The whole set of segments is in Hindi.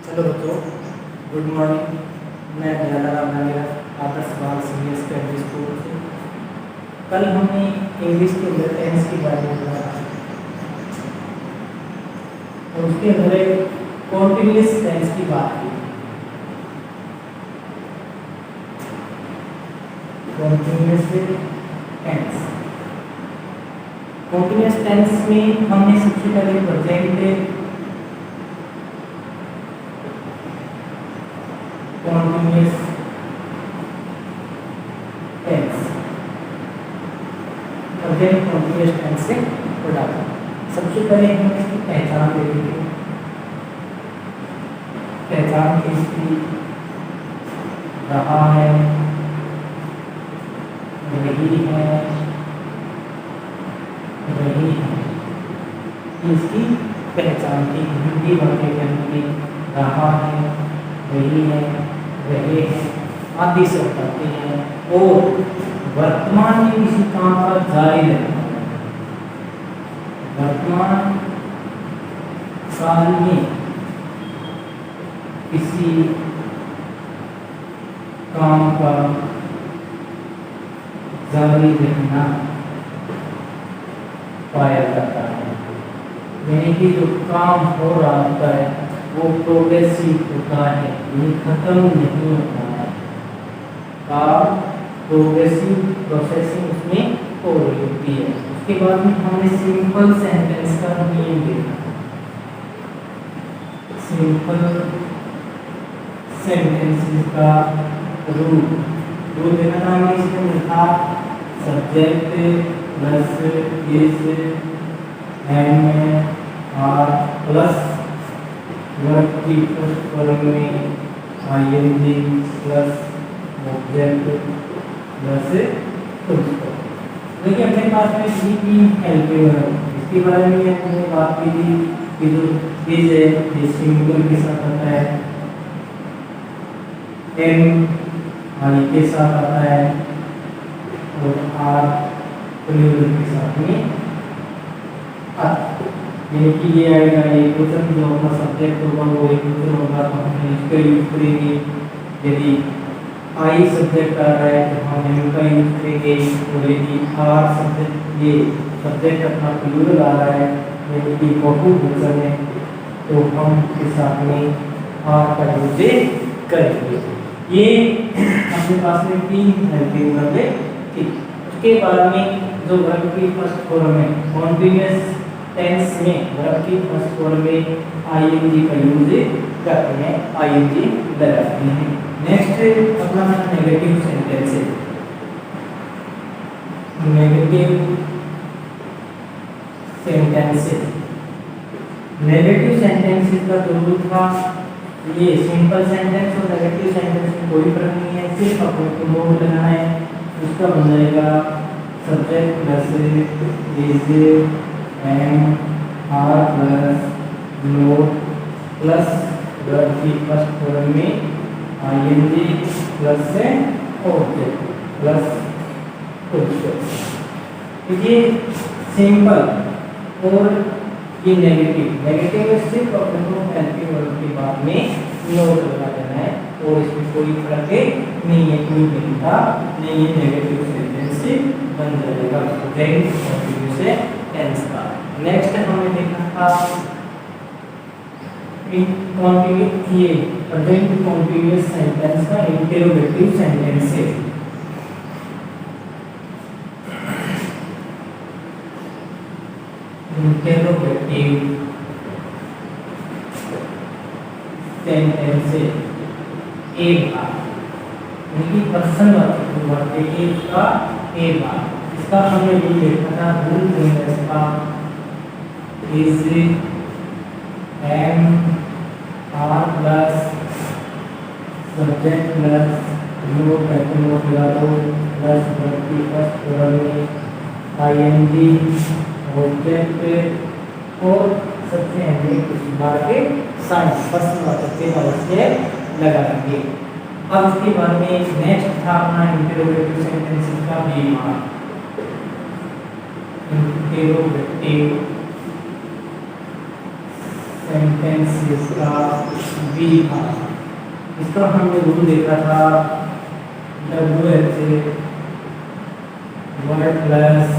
हेलो बच्चों, गुड मॉर्निंग। मैं दयालाराम नागेरा, आदर्श बाल सीनियर सेकेंडरी स्कूल से। कल हमने इंग्लिश के अंदर टेंस के बारे में पढ़ा और उसके अंदर एक कॉन्टिन्यूअस टेंस की बात की। कॉन्टिन्यूअस टेंस, कॉन्टिन्यूअस टेंस में हमने सबसे पहले present continuous tense, present continuous tense से पढ़ा। सबसे पहले हमने इसकी पहचान देखी थी। पहचान की इसकी रहा है, रही है, रही है, इसकी पहचान की हिंदी वाक्य के अंदर रहा है, रही है, रहे हैं आदि शब्द आते हैं। और वर्तमान में किसी काम का जारी रहना, वर्तमान काल में किसी काम का जारी रहना पाया जाता है। यानी कि जो काम हो रहा होता है वो प्रोग्रेसिव होता है, ये खत्म नहीं होता है। काम प्रोग्रेसिव प्रोसेसिंग उसमें हो रही होती है। उसके बाद में हमने सिंपल सेंटेंस का नियम देखा। सिंपल सेंटेंसेस का रूल देखा था हमने। इसमें लिखा subject plus is and are plus verb की फर्स्ट फॉर्म में ING plus object plus full stop. देखिए अपने पास में सी की हेल्पिंग वर्ब, इसके बारे में हमने बात की थी कि जो इज है ये सिंगुलर के साथ आता है, एम आई के साथ आता है और आर प्लूरल के साथ में आता है। यानी कि ये आएगा एक क्वेश्चन, जो अपना सब्जेक्ट होगा वो एक क्वेश्चन होगा तो हम इसका यूज करेंगे। यदि आई सब्जेक्ट आ रहा है तो हम एम का यूज करेंगे। और यदि आर सब्जेक्ट, ये सब्जेक्ट अपना प्लूरल आ रहा है यानी कि बहुवचन है, तो हम इसके साथ में आर का यूज करेंगे। ये अपने पास में तीन हेल्पिंग वर्ब थी। उसके बाद में जो वर्ब की फर्स्ट फॉर्म है कॉन्टिन्यूअस टेंस में वर्ब की फर्स्ट फॉर्म में आईएनजी का यूज करते हैं, आईएनजी लगाते हैं। नेक्स्ट अपना नेगेटिव सेंटेंस है। नेगेटिव सेंटेंसेस, नेगेटिव सेंटेंसेस का जो रूल था, ये सिंपल सेंटेंस और नेगेटिव सेंटेंस में कोई फर्क नहीं है, सिर्फ अपन को मोड लगाना है। उसका बन जाएगा subject plus is and are plus not plus verb की फर्स्ट फॉर्म में आईएनजी प्लस से ऑब्जेक्ट प्लस फुल स्टॉप। ये सिंपल और ये नेगेटिव में सिर्फ अपने को हेल्पिंग वर्ब के बाद में नोट लगा देना है और इसमें कोई फर्क नहीं है, कोई भिन्नता नहीं है। नेगेटिव सेंटेंस से बन जाएगा प्रेजेंट कॉन्टिन्यूअस टेंस का। नेक्स्ट हमने देखा था ये प्रेजेंट कॉन्टिन्यूअस सेंटेंस का इंटरोगेटिव सेंटेंस है। इंटरोगेटिव सेंटेंस एक भाग, यानी प्रश्नवाचक वर्ब एक का एक भाग। इसका हमने ये देखा था रूल सेंटेंस का is am are plus subject plus not लगा दो प्लस वर्ब की फर्स्ट फॉर्म में आईएनजी ऑब्जेक्ट और सबसे अहम उस बार के साइन प्रश्नवाचक के अवश्य लगाएंगे। अब इसके बाद में नेक्स्ट था अपना इंटरोगेटिव सेंटेंसेस का बीमार। इंटरोगेटिव सेंटेंसेस का बी भाग। इसका हमने रूल देखा था WH word plus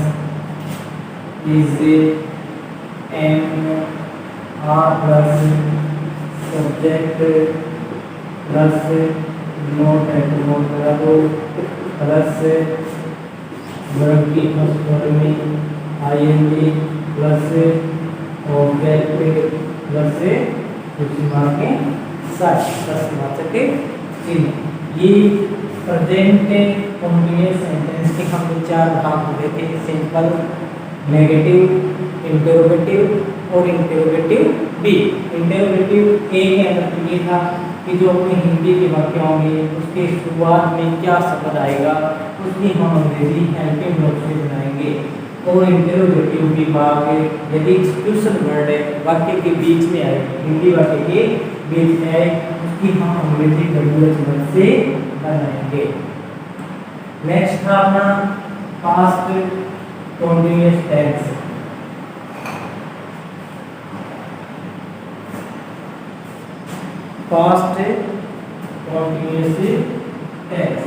is am are plus subject plus not है तो नोट लगा दो प्लस वर्ब की फर्स्ट फॉर्म में आईएनजी प्लस ऑब्जेक्ट प्लस के साथ के चिन्ह। ये प्रेजेंट कंटीन्यूअस सेंटेंस के हम चार भाग हो गए थे, सिंपल, नेगेटिव, इंटरोगेटिव और इंटरोगेटिव बी। इंटरोगेटिव ए के अंदर ये था कि जो अपने हिंदी के वाक्य होंगे उसके शुरुआत में क्या शब्द आएगा उसकी हम अंग्रेजी हेल्पिंग वर्ब से बनाएंगे। और इंटरोगेटिव बी भाग यदि एक्सक्लूसिव वर्ड वाक्य के बीच में आए, हिंदी वाक्य के बीच में आए, उसकी हम अंग्रेजी WH वर्ड से बनाएंगे। नेक्स्ट था अपना past continuous tense. Past continuous tense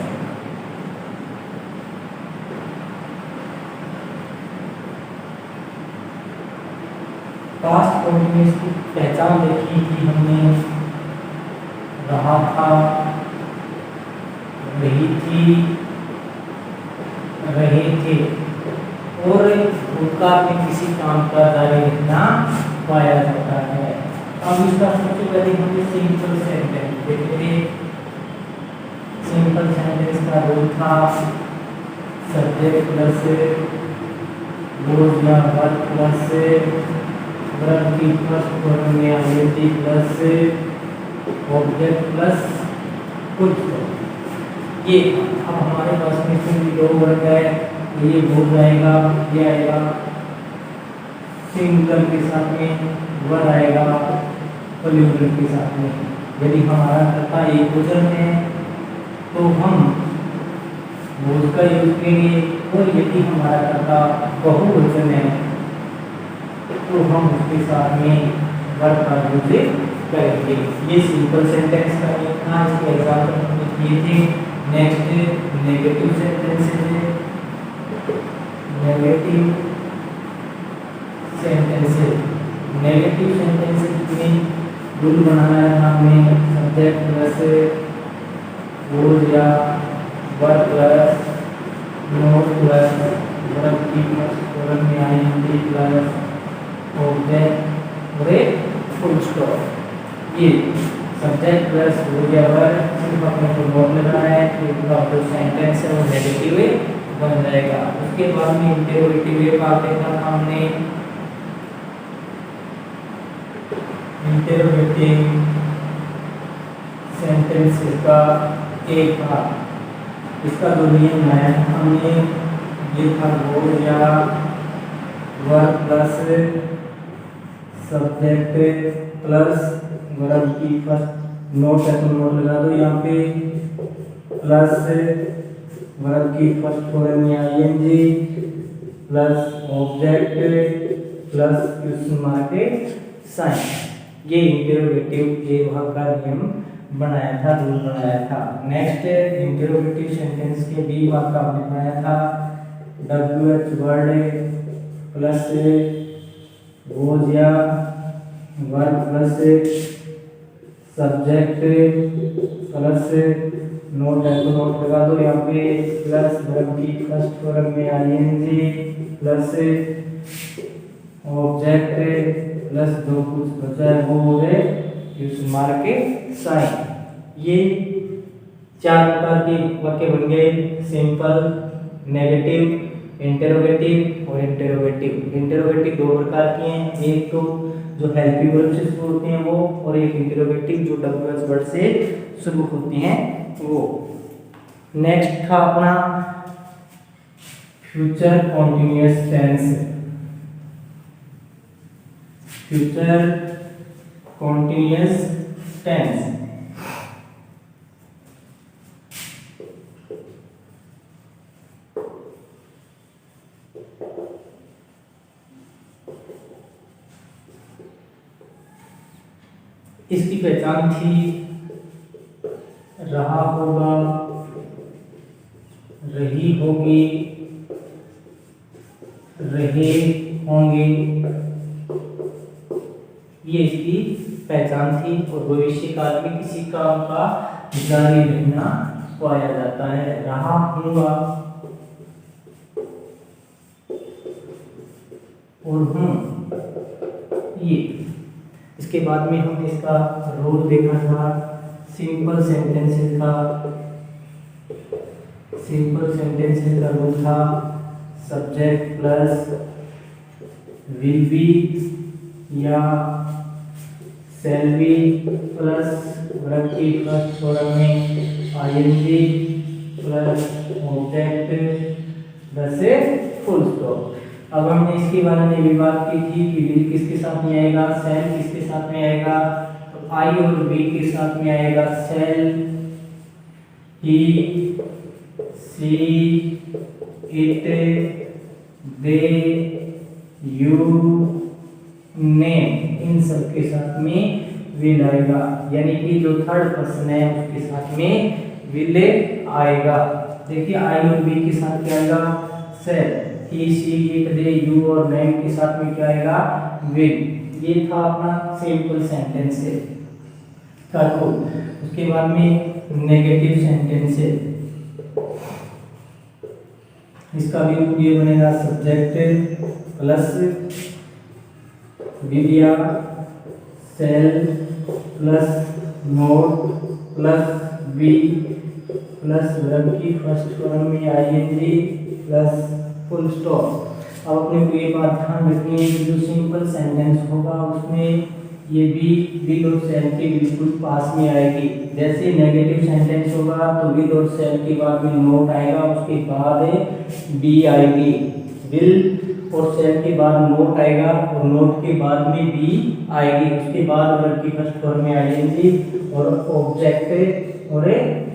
past continuous की पहचान देखी कि हमने रहा था, रही थी, रहे थे और भूतकाल में किसी काम का जारी रहना पाया जाता है। अब इसका सबसे पहले हमने सिंपल सेंटेंस देखे थे। सिंपल सेंटेंस का रूल था सब्जेक्ट प्लस या वर्ब प्लस वर्ब की फर्स्ट फॉर्म में आईएनजी प्लस ऑब्जेक्ट प्लस कुछ। ये अब हमारे पास में सिंपल दो वर्ग है, ये हो जाएगा, ये आएगा सिंगल के साथ में, वर्ड आएगा प्लूरल के साथ में। यदि हमारा कर्ता एक वचन है तो हम उसका यूज करेंगे, और यदि हमारा कर्ता बहुवचन है तो हम उसके साथ में वर्ब का यूज करेंगे। ये सिंपल सेंटेंस का एक था, इसके एग्जांपल हमने किए थे। नेक्स्ट नेगेटिव सेंटेंसेस है। नेगेटिव सेंटेंसेस, नेगेटिव सेंटेंसेस में रूल बनाना है हमें सब्जेक्ट प्लस या verb plus not plus verb की फर्स्ट फॉर्म में आईएनजी प्लस ऑब्जेक्ट और एक फुल स्टॉप। ये सब्जेक्ट प्लस या वर्ब सिर्फ अपने को नोट लगाना है तो जो सेंटेंस है वो नेगेटिव बन जाएगा। उसके बाद में इंटरोगेटिव पार्ट देखा था हमने। इंटरोगेटिव सेंटेंसेस का एक भाग, इसका जो नियम है हमने ये था वो या verb plus subject plus verb की फर्स्ट नोट है तो नोट लगा दो यहाँ पे, प्लस वर्ब की फर्स्ट फॉर्म में ING plus object plus question mark के साइन। ये इंटरोगेटिव के भाग का नियम बनाया था, रूल बनाया था। नेक्स्ट इंटरोगेटिव सेंटेंस के बी भाग का हमने बनाया था WH वर्ड प्लस या verb plus subject plus not है तो नोट लगा दो यहाँ पे, प्लस वर्ब की फर्स्ट फॉर्म में आईएनजी प्लस ऑब्जेक्ट प्लस जो कुछ बचा है वो हो गए क्वेश्चन मार्क के साइन। ये चार प्रकार के वाक्य बन गए, सिंपल, नेगेटिव, इंटरोगेटिव और इंटरोगेटिव। इंटरोगेटिव दो प्रकार के हैं, एक तो जो हेल्पिंग वर्ब से शुरू होते हैं वो, और एक इंटरोगेटिव जो WH वर्ड से शुरू होते हैं वो। नेक्स्ट था अपना future continuous tense. Future continuous tense इसकी पहचान थी रहा होगा, रही होगी, रहे होंगे, ये इसकी पहचान थी। और भविष्य काल में किसी काम का जारी रहना पाया जाता है। रहा हूँगा और हूँ, ये। इसके बाद में हमने इसका रूल देखा था सिंपल सेंटेंसेस का। सिंपल सेंटेंसेस का रूल था सब्जेक्ट प्लस विल बी या शैल बी प्लस वर्ब की फर्स्ट फॉर्म में आईएनजी प्लस ऑब्जेक्ट से फुल स्टॉप। अब हमने इसके बारे में भी बात की थी कि विल किसके साथ में आएगा, शैल किसके साथ में आएगा। तो आई और बी के साथ में आएगा शैल, ही, सी, इट, दे, यू, नेम, इन सब के साथ में विल आएगा। यानी कि जो थर्ड पर्सन है उसके साथ में विल आएगा। देखिए आई और बी के साथ क्या आएगा, शैल, ही, सी, इट, दे, यू और नेम के साथ में क्या आएगा, विल। ये था अपना सिंपल सेंटेंस का रूल। उसके बाद में नेगेटिव सेंटेंस है, इसका भी रूल ये बनेगा सब्जेक्ट प्लस विल या shall plus not plus be plus verb की फर्स्ट फॉर्म में आईएनजी प्लस फुल स्टॉप। अब अपने को ये बात ध्यान रखनी है कि जो सिंपल सेंटेंस होगा उसमें ये भी विल और शैल के बिल्कुल पास में आएगी। जैसे नेगेटिव सेंटेंस होगा तो विल और शैल के बाद में नोट आएगा, उसके बाद बी आएगी। विल और शैल के बाद नोट आएगा और नोट के बाद में बी आएगी। उसके बाद वर्ब की फर्स्ट फॉर्म में आईएनजी और ऑब्जेक्ट और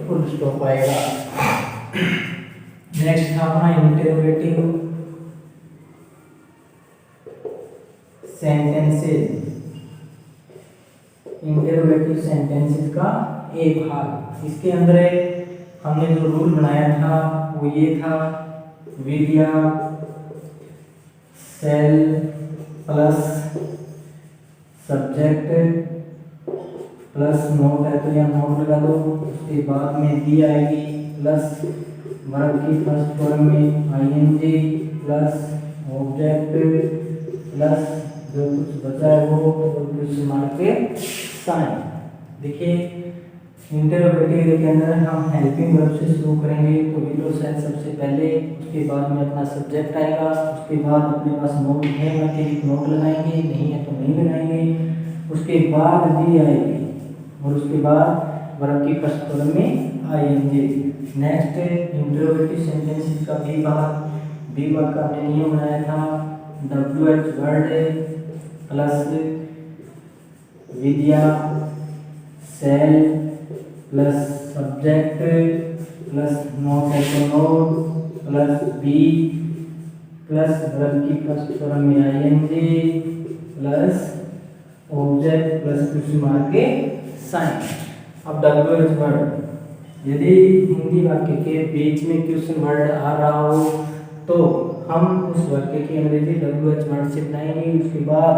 फुल स्टॉप आएगा। नेक्स्ट था अपना इंटरोगेटिव सेंटेंसेस। इंटरोगेटिव सेंटेंसेस का एक भाग, इसके अंदर हमने जो रूल बनाया था वो ये था विल या shall plus subject plus not है तो यहाँ नोट लगा दो। उसके बाद में बी आएगी प्लस वर्ब की फर्स्ट फॉर्म में आईएनजी प्लस ऑब्जेक्ट प्लस जो कुछ बचा है वो कुछ मार के साइन। देखिए इंटरोगेटिव के अंदर हम हेल्पिंग वर्ब से शुरू करेंगे तो विल और शैल सबसे पहले, उसके बाद में अपना सब्जेक्ट आएगा, उसके बाद अपने पास नोट है मतलब नोट लगाएंगे, नहीं है तो नहीं लगाएंगे, उसके बाद बी आएगी और उसके बाद वर्ब की फर्स्ट फॉर्म में आएंगे। नेक्स्ट इंटरोगेटिव सेंटेंसेस का बी भाग का हमने नियम बनाया था WH वर्ड प्लस विल या shall plus subject plus not है तो not plus be plus verb की फर्स्ट फॉर्म में आईएनजी प्लस ऑब्जेक्ट प्लस कुछ मार के साइन। अब WH वर्ड, यदि हिंदी वाक्य के बीच में क्वेश्चन वर्ड आ रहा हो तो हम उस वाक्य की अंग्रेजी WH वर्ड से बनाएंगे। उसके बाद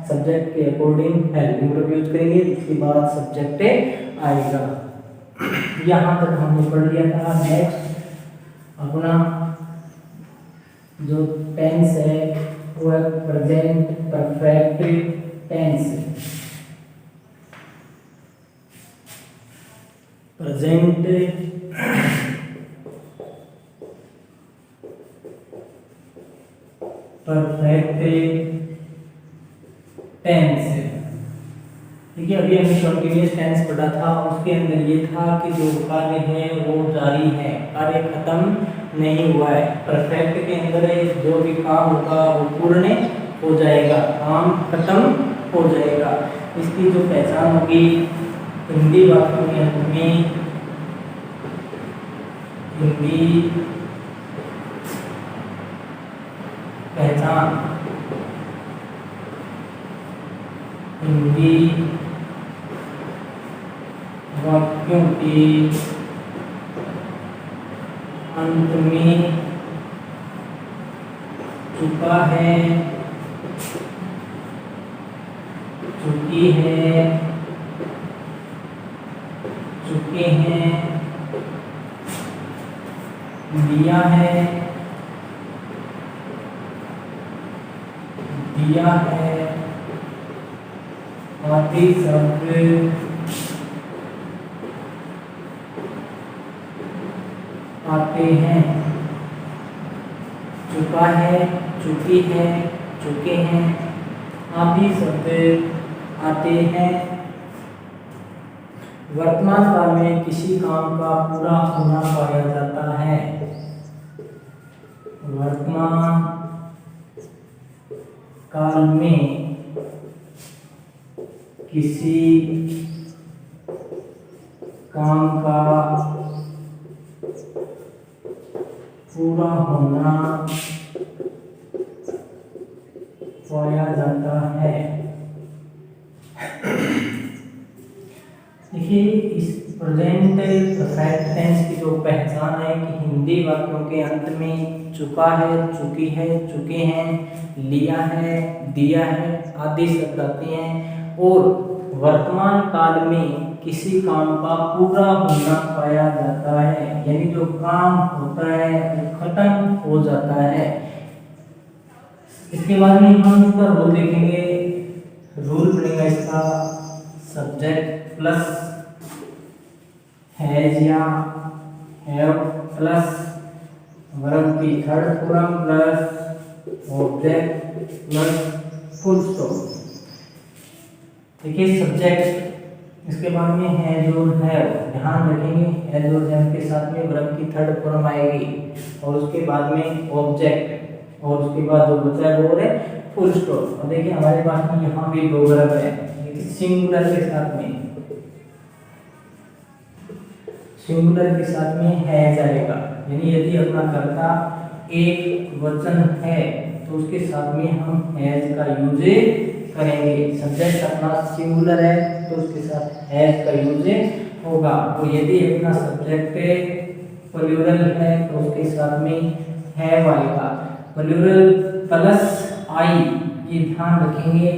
सब्जेक्ट के अकॉर्डिंग हेल्पिंग वर्ब यूज करेंगे, उसके बाद सब्जेक्ट आएगा। यहाँ तक हमने पढ़ लिया था। नेक्स्ट अपना जो टेंस है वो है present perfect tense. Present perfect tense. देखिए अभी हमने कंटिन्यूअस टेंस पढ़ा था, उसके अंदर ये था कि जो कार्य है वो जारी है, कार्य खत्म नहीं हुआ है। परफेक्ट के अंदर जो भी काम होगा वो पूर्ण हो जाएगा, काम खत्म हो जाएगा। इसकी जो पहचान होगी हिंदी वाक्यों के अंत में हिंदी पहचान, हिंदी क्योंकि अंत में चुका है, चुकी है, चुके हैं, लिया है, दिया है आदि शब्द आते हैं। चुका है, चुकी है, चुके हैं आदि शब्द आते हैं। वर्तमान काल में किसी काम का पूरा होना पाया जाता है। वर्तमान काल में किसी काम का पूरा होना पाया जाता है। देखिए, इस प्रेजेंट परफेक्ट टेंस की जो पहचान है कि हिंदी वाक्यों के अंत में चुका है, चुकी है, चुके हैं, लिया है, दिया है आदि शब्द आते हैं और वर्तमान काल में किसी काम का पूरा होना पाया जाता है, यानी जो काम होता है वो खत्म हो जाता है। इसके बाद में हम इसका रूल देखेंगे। रूल बनेगा इसका सब्जेक्ट प्लस हैज या हैव प्लस वर्ब की third form plus object plus full stop. देखिए सब्जेक्ट, इसके बाद में हैज और हैव, ध्यान रखेंगे हैज और हैव के साथ में वर्ब की थर्ड फॉर्म आएगी और उसके बाद में ऑब्जेक्ट और उसके बाद जो बचा है वो है फुल स्टॉप। और देखिए हमारे पास में यहाँ भी दो वर्ब है, सिंगुलर के साथ में, सिंगुलर के साथ में हैज आएगा, यानी यदि अपना कर्ता एक वचन है तो उसके साथ में हम हैज का यूज करेंगे। सब्जेक्ट अपना सिंगुलर है तो उसके साथ हैज का यूज होगा और यदि अपना सब्जेक्ट प्लूरल है तो उसके साथ में हैव आएगा। प्लूरल प्लस आई, ये ध्यान रखेंगे,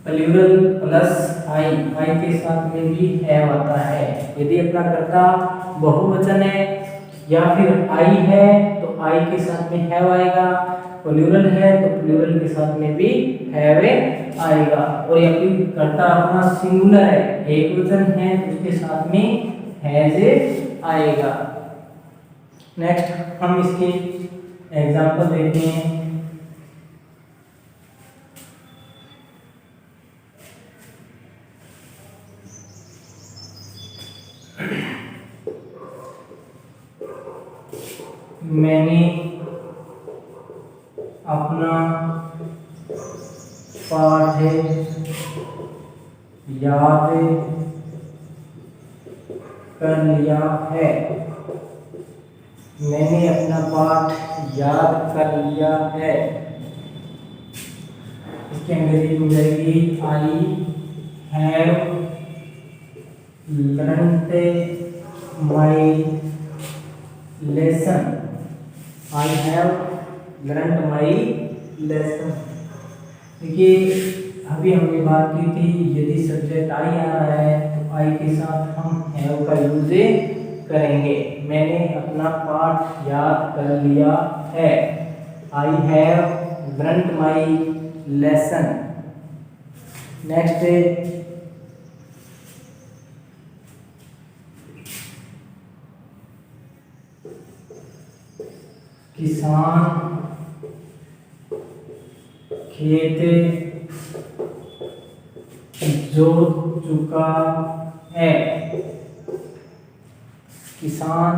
प्लूरल प्लस आई, आई के साथ में भी हैव आता है। यदि अपना कर्ता बहुवचन है या फिर आई है तो आई के साथ में हैव आएगा, प्लूरल है तो प्लूरल के साथ में भी हैव आएगा। और यदि कर्ता अपना सिंगुलर है, एक वचन है तो उसके साथ में हैज आएगा। नेक्स्ट हम इसके एग्जांपल देखते हैं। मैंने अपना पाठ याद कर लिया है। मैंने अपना पाठ याद कर लिया है। इसकी अंग्रेजी हो जाएगी I have learned my lesson. I have learned my lesson। देखिए अभी हमने बात की थी, यदि सब्जेक्ट आई आ रहा है तो आई के साथ हम हैव का यूज करेंगे। मैंने अपना पाठ याद कर लिया है। I have learned my lesson। Next किसान खेत जोत चुका है। किसान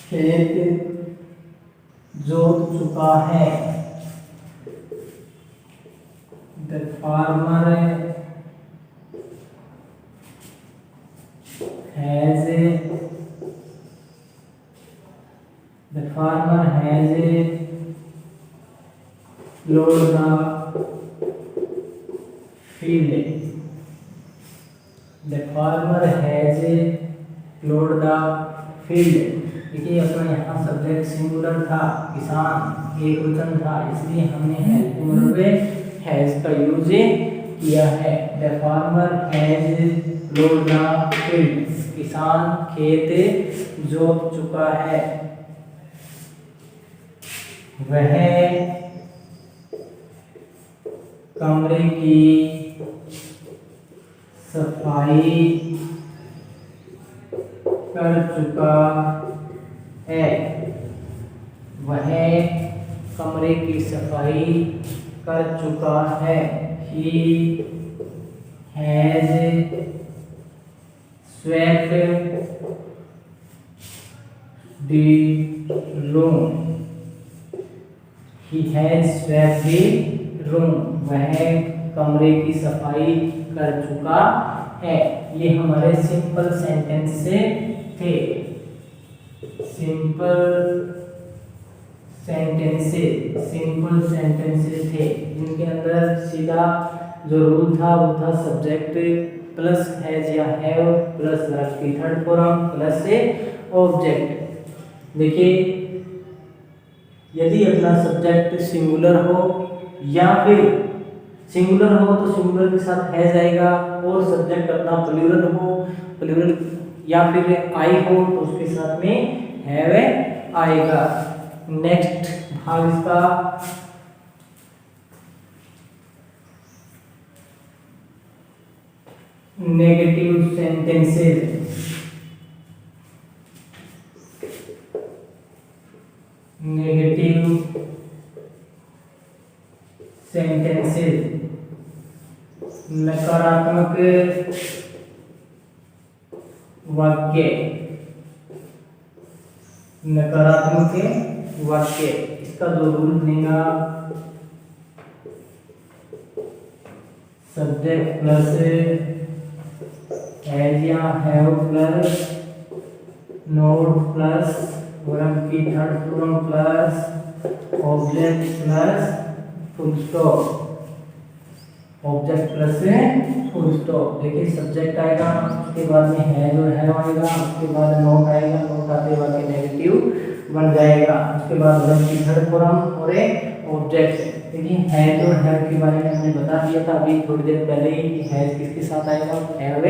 खेत जोत चुका है। The farmer has The farmer has plowed the field। The farmer has ploughed the field. देखिए अपना यहाँ सब्जेक्ट सिंगुलर था, किसान एक वचन था, इसलिए हमने हैज का यूज किया है। The farmer has ploughed the field, किसान खेत जोत चुका है। वह कमरे की सफाई कर चुका है। वह कमरे की सफाई कर चुका है। He has swept the room. He has swept the room. वह कमरे की सफाई कर चुका है। ये हमारे सिंपल सेंटेंस से थे। सिंपल सेंटेंसेस थे जिनके अंदर सीधा जो रूल था वो था सब्जेक्ट प्लस हैज या हैव प्लस वर्ब की थर्ड फॉर्म प्लस से ऑब्जेक्ट। देखिए यदि अपना सब्जेक्ट सिंगुलर हो या फिर सिंगुलर हो तो सिंगुलर के साथ हैज आएगा, और सब्जेक्ट अपना प्लूरल हो, प्लूरल या फिर आई हो तो उसके साथ में हैव आएगा। नेक्स्ट भाग इसका नेगेटिव सेंटेंसेस। नकारात्मक वाक्य। इसका जो रूल बनेगा सब्जेक्ट प्लस हैज या have plus not plus verb की third form plus object plus full stop. Object plus से फुल स्टॉप। देखिए सब्जेक्ट आएगा, उसके बाद में हैज और हैव आएगा, उसके बाद नोट आएगा, नोट आते बाद नेगेटिव बन जाएगा, उसके बाद वर्ब की थर्ड फॉर्म और एक ऑब्जेक्ट। देखिए हैज और हैव के बारे में हमने बता दिया था अभी थोड़ी देर पहले ही कि हैज किसके साथ आएगा, हैव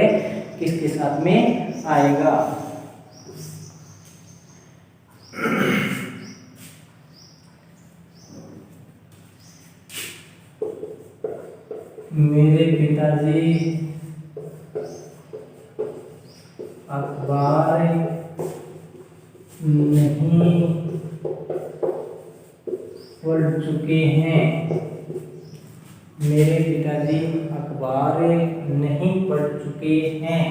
किसके साथ में आएगा। मेरे पिताजी अखबार नहीं पढ़ चुके हैं। मेरे पिताजी अखबार नहीं पढ़ चुके हैं।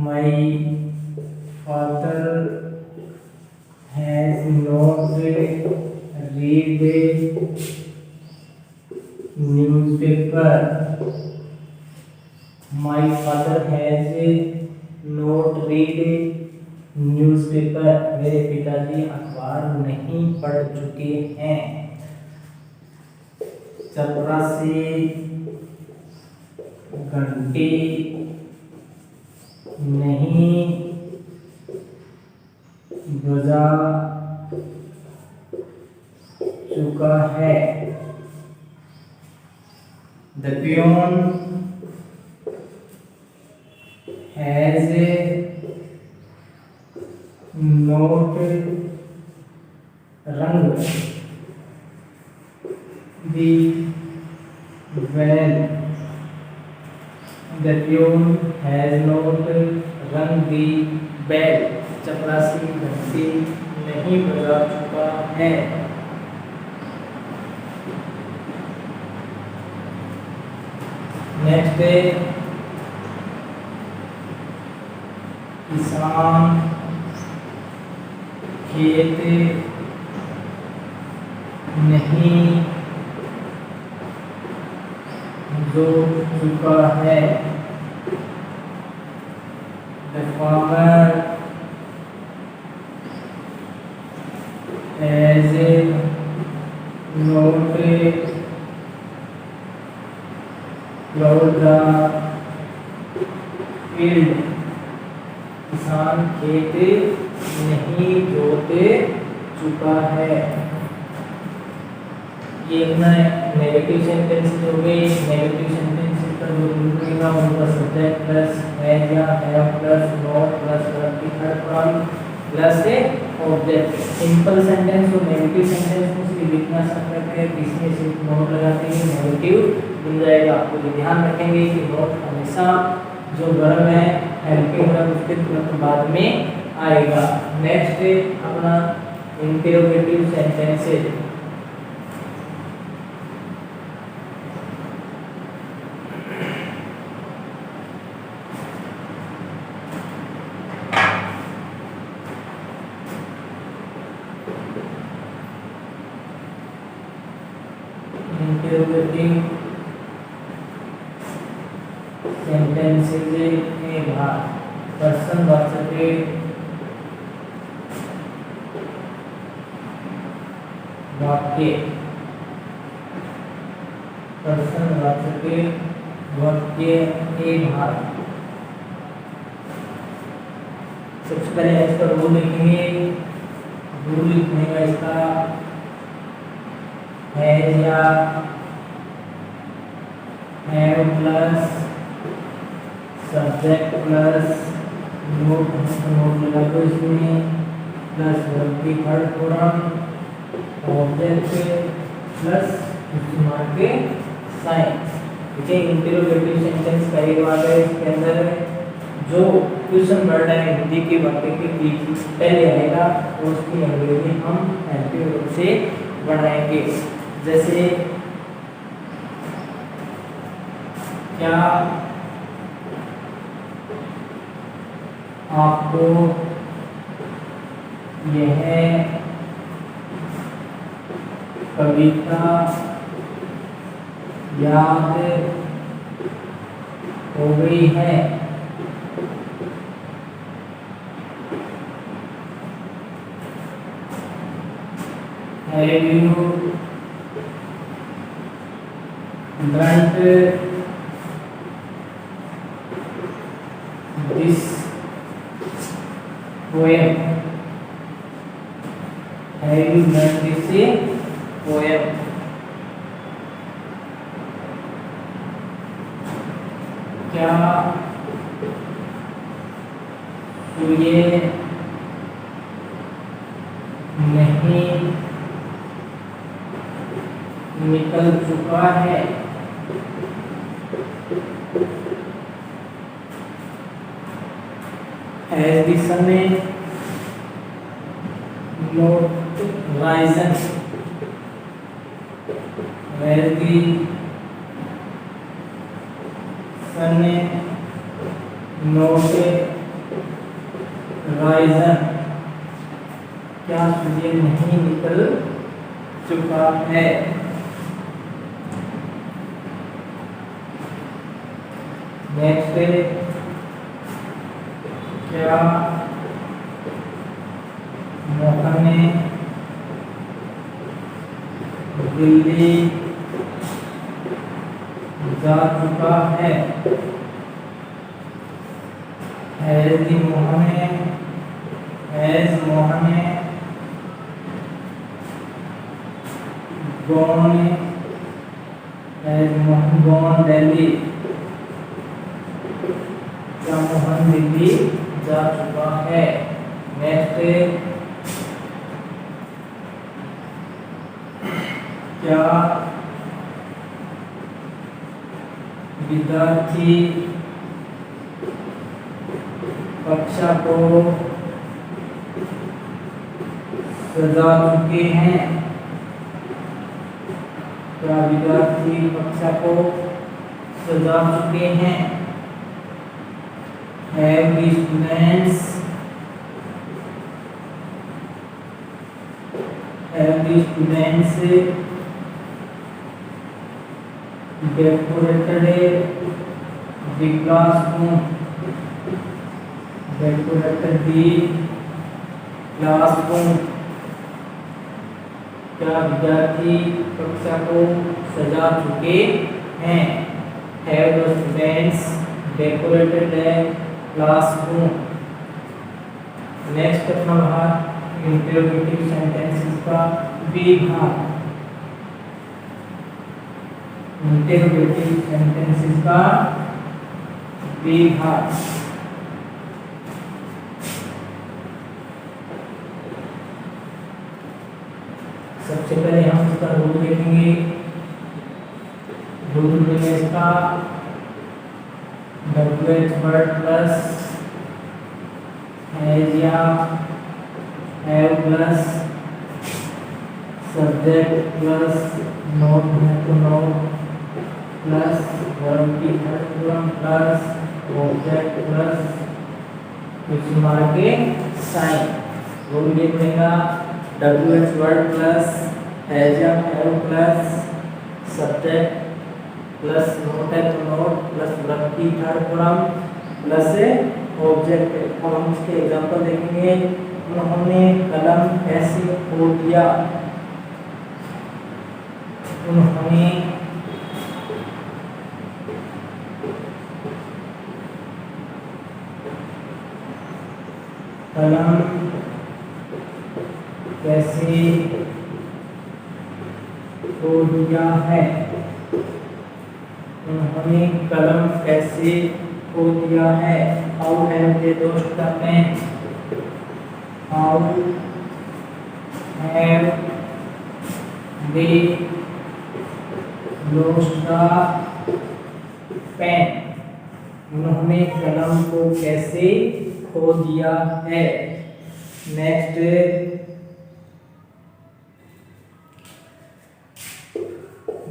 My father has not read newspaper. My father has not read newspaper. मेरे पिताजी अखबार नहीं पढ़ चुके हैं। चपरासी घंटे नहीं बजा चुका है। The peon has not rung the bell. The peon has not rung the bell. चपरासी घंटी नहीं बजा चुका है। नेक्स्ट है किसान खेत नहीं जोत चुका है। The farmer has not plowed the field. किसान खेत नहीं जोत चुका है। ये अपना नेगेटिव सेंटेंस हो गई। नेगेटिव सेंटेंस का जो रूल रहेगा उनका सब्जेक्ट प्लस हैज या have plus not plus verb की third form plus object. Simple sentence और नेगेटिव सेंटेंस को सिर्फ इतना सब करके इसमें सिर्फ नोट लगाते हैं नेगेटिव मिल जाएगा। तो ये ध्यान रखेंगे कि नोट हमेशा जो वर्ब है हेल्पिंग वर्ब उसके तुरंत बाद में आएगा। नेक्स्ट अपना इंटरोगेटिव सेंटेंसेस। इंटरोगेटिव सेंटेंसेस के भाग प्रश्नवाचक वाक्य। प्रश्नवाचक वाक्य के भाग। सबसे पहले इसका रूल लिखेंगे। रूल लिखने का इसका हैज या have plus subject plus not लगा दो इसमें प्लस वर्ब की थर्ड फॉर्म ऑब्जेक्ट प्लस इस्तेमाल के साइन। ठीक है, इंटरोगेटिव सेंटेंस का एक भाग है। इसके अंदर जो क्वेश्चन वर्ड है हिंदी के वाक्य के बीच पहले आएगा और उसकी अंग्रेजी हम हेल्पिंग रूप से बढ़ाएंगे। जैसे क्या आपको यह कविता याद हो गई है? Have you learnt this poem? Have you learnt this poem? क्या सूर्य नहीं निकल चुका है? Has the sun not risen? Has the sun not risen? क्या सूर्य नहीं निकल चुका है? नेक्स्ट क्या मोहन ने दिल्ली जा चुका है? Has Mohan gone Delhi? क्या मोहन दिल्ली जा चुका है? नेक्स्ट क्या विद्यार्थी कक्षा को सजा चुके हैं? क्या विद्यार्थी कक्षा को सजा चुके हैं? Have the students decorated the classroom? Decorated the classroom? क्या विद्यार्थी कक्षा को सजा चुके हैं? Have the students decorated the classroom? Next अपना रहा इंटरोगेटिव सेंटेंसेस का विभाग। इंटरोगेटिव सेंटेंसेस का विभाग। सबसे पहले हम इसका रूल देखेंगे। रूल में इसका WH वर्ड प्लस हैज या have plus subject plus not है तो नोट प्लस वर्ब की third form plus object plus question mark के साइन। रूल ये पड़ेगा WH वर्ड प्लस हैज या have plus subject plus not है तो नोट प्लस वर्ब की थर्ड फॉर्म प्लस ऑब्जेक्ट। अब हम इसके एग्जांपल देखेंगे। उन्होंने कलम कैसे खो दिया। उन्होंने कलम कैसे खो दिया है। उन्होंने कलम कैसे खो दिया है। How have they lost the pen. How have they lost the pen. उन्होंने कलम को कैसे खो दिया है। नेक्स्ट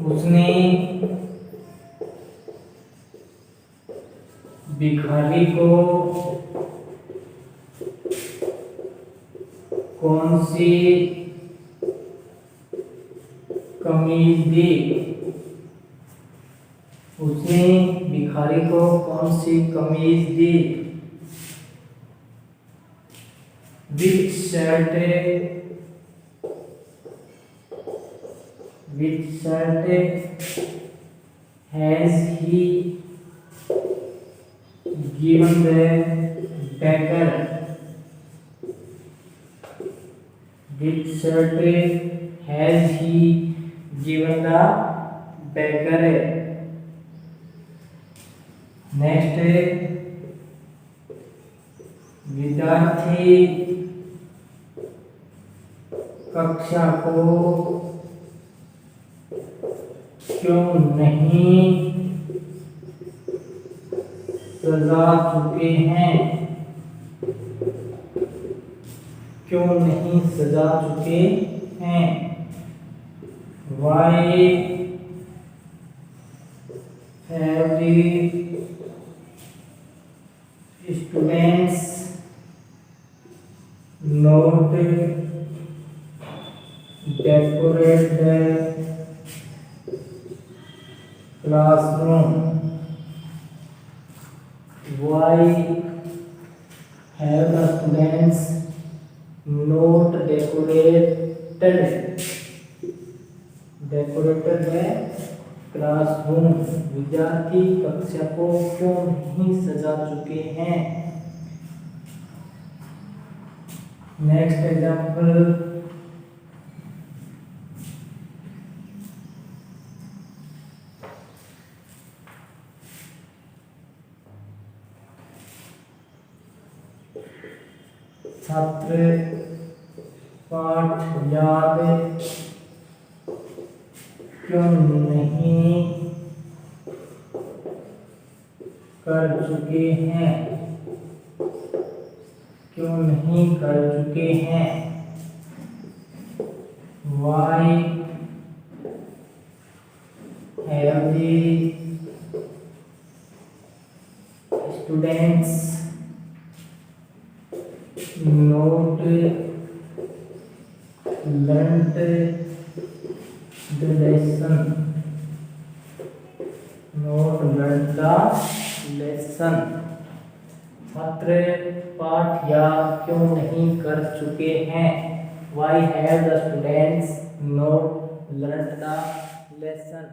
उसने भिखारी को कौन सी कमीज दी। उसने भिखारी को कौन सी कमीज दी। Which shirt has he given the beggar? Which shirt has he given the beggar? Next विद्यार्थी कक्षा को क्यों नहीं सजा चुके हैं। क्यों नहीं सजा चुके हैं। Why have the students not decorate the classroom? Why have the students not decorated the classroom? विद्यार्थी कक्षा को क्यों नहीं सजा चुके हैं। नेक्स्ट एग्जाम्पल छात्र पाठ याद क्यों नहीं कर चुके हैं। क्यों नहीं कर चुके हैं। Why have the students not learnt the lesson? Not learnt the lesson. छात्र पाठ याद क्यों नहीं कर चुके हैं। Why have the students not learnt the lesson?